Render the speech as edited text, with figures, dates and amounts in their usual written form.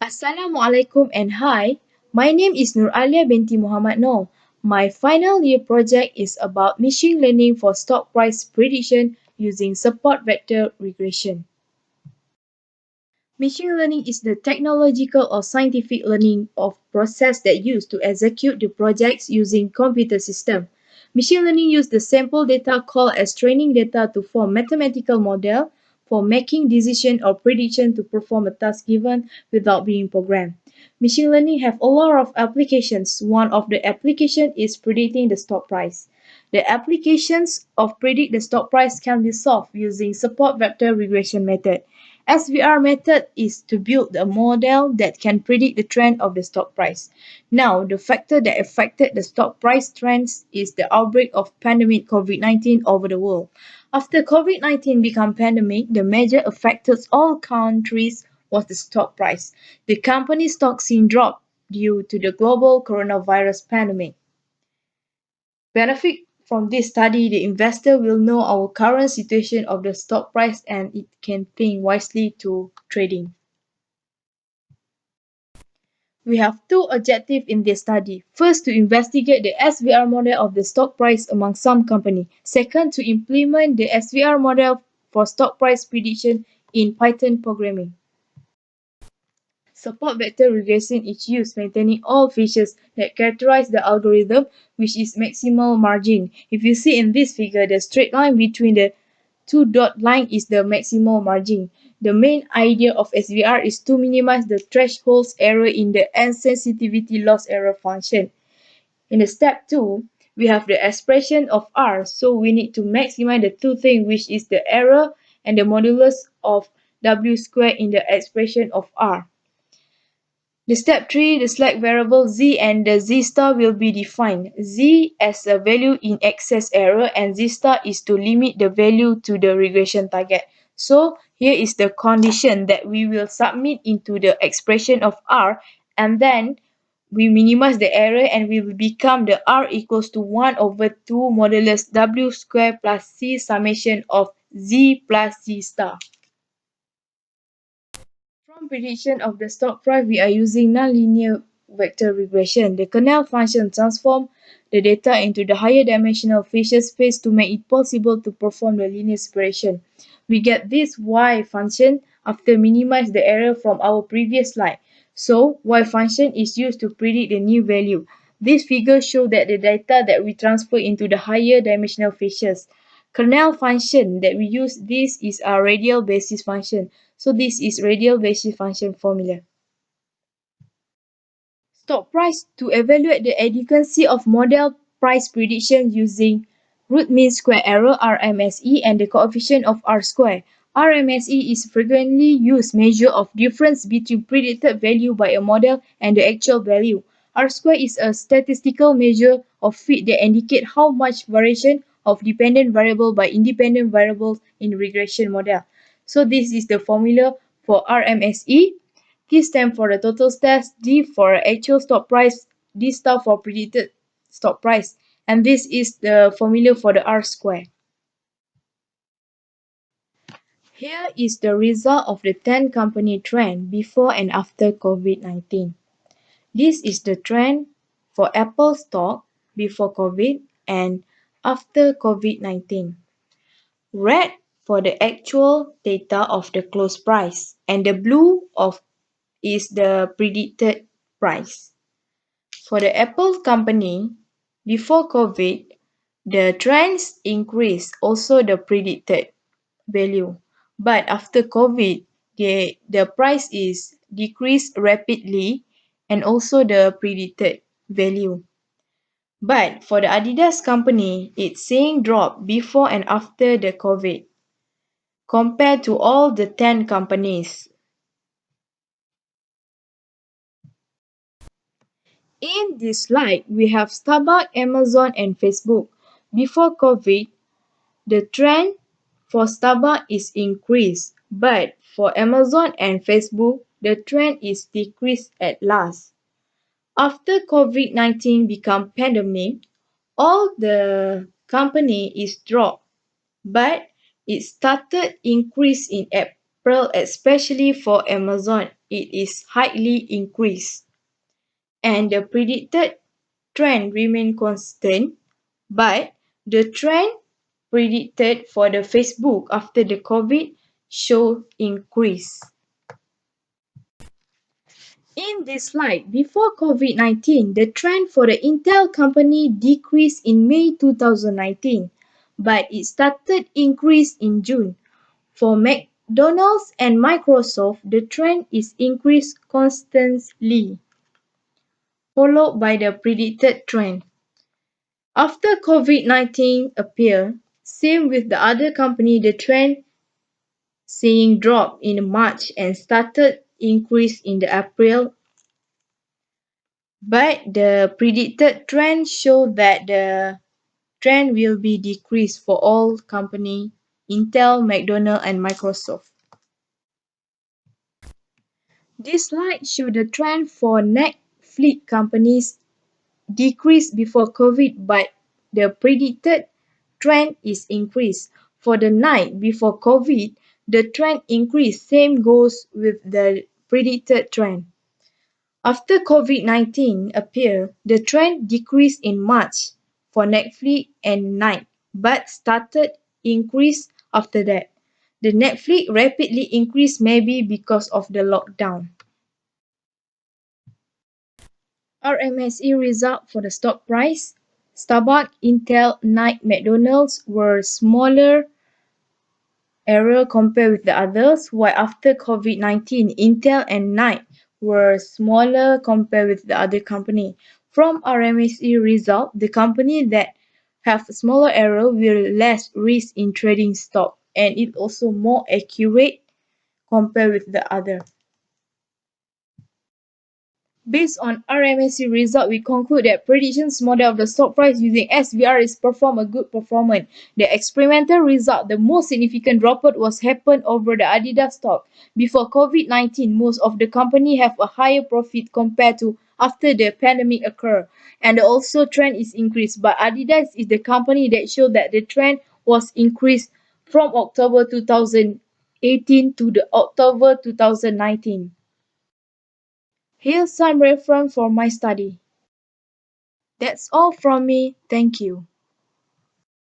Assalamualaikum and Hi. My name is Nur Alia binti Muhammad Noor. My final year project is about machine learning for stock price prediction using support vector regression. Machine learning is the technological or scientific learning of process that used to execute the projects using computer system. Machine learning uses the sample data called as training data to form mathematical model for making decision or prediction to perform a task given without being programmed. Machine learning have a lot of applications. One of the application is predicting the stock price. The applications of predict the stock price can be solved using support vector regression method. SVR method is to build a model that can predict the trend of the stock price. Now, the factor that affected the stock price trends is the outbreak of pandemic COVID-19 over the world. After COVID-19 became pandemic, the major affected all countries was the stock price. The company stock scene dropped due to the global coronavirus pandemic. Benefit from this study, the investor will know our current situation of the stock price and it can think wisely to trading. We have two objectives in this study. First, to investigate the SVR model of the stock price among some companies. Second, to implement the SVR model for stock price prediction in Python programming. Support vector regression is used maintaining all features that characterize the algorithm, which is maximal margin. If you see in this figure, the straight line between the two dot line is the maximal margin. The main idea of SVR is to minimize the threshold error in the insensitivity loss error function. In the step 2, we have the expression of R, so we need to maximize the two things, which is the error and the modulus of W squared in the expression of R. The step 3, the select variable z and the z star will be defined. Z as a value in excess error and z star is to limit the value to the regression target. So here is the condition that we will submit into the expression of R, and then we minimize the error and we will become the R equals to 1 over 2 modulus W squared plus C summation of Z plus Z star. From prediction of the stock price, we are using nonlinear vector regression. The kernel function transforms the data into the higher dimensional feature space to make it possible to perform the linear separation. We get this y function after minimize the error from our previous slide. So, y function is used to predict the new value. This figure shows that the data that we transfer into the higher dimensional features. Kernel function that we use, this is our radial basis function. So this is radial basis function formula. Stock price to evaluate the adequacy of model price prediction using root mean square error RMSE and the coefficient of R square. RMSE is frequently used measure of difference between predicted value by a model and the actual value. R square is a statistical measure of fit that indicate how much variation of dependent variable by independent variables in regression model. So this is the formula for RMSE. T stands for the total stats, D for actual stock price, D star for predicted stock price. And this is the formula for the R square. Here is the result of the 10 company trend before and after COVID-19. This is the trend for Apple stock before COVID and after COVID-19. Red for the actual data of the close price and the blue is the predicted price. For the Apple company, before COVID, the trends increased, also the predicted value. But after COVID, the price is decreased rapidly and also the predicted value. But for the Adidas company, it's seeing drop before and after the COVID compared to all the 10 companies. In this slide, we have Starbucks, Amazon, and Facebook. Before COVID, the trend for Starbucks is increased, but for Amazon and Facebook, the trend is decreased at last. After COVID-19 become pandemic, all the company is dropped, but it started increase in April, especially for Amazon it is highly increased. And the predicted trend remain constant, but the trend predicted for the Facebook after the COVID show increase. In this slide, before COVID-19, the trend for the Intel company decreased in May 2019, but it started increase in June. For McDonald's and Microsoft, the trend is increased constantly, followed by the predicted trend. After COVID-19 appeared, same with the other company, the trend seeing drop in March and started increase in the April. But the predicted trend show that the trend will be decreased for all company, Intel, McDonald and Microsoft. This slide show the trend for Netflix companies decreased before COVID, but the predicted trend is increased. For the night before COVID, the trend increased. Same goes with the predicted trend. After COVID-19 appeared, the trend decreased in March for Netflix and night, but started increase after that. The Netflix rapidly increased maybe because of the lockdown. RMSE result for the stock price. Starbucks, Intel, Nike, McDonald's were smaller error compared with the others, while after COVID-19, Intel and Nike were smaller compared with the other company. From RMSE result, the company that have smaller error will less risk in trading stock and it also more accurate compared with the other. Based on RMSE result, we conclude that predictions model of the stock price using SVR is perform a good performance. The experimental result, the most significant dropout was happened over the Adidas stock. Before COVID-19, most of the company have a higher profit compared to after the pandemic occurred. And also trend is increased. But Adidas is the company that showed that the trend was increased from October 2018 to the October 2019. Here's some reference for my study. That's all from me. Thank you.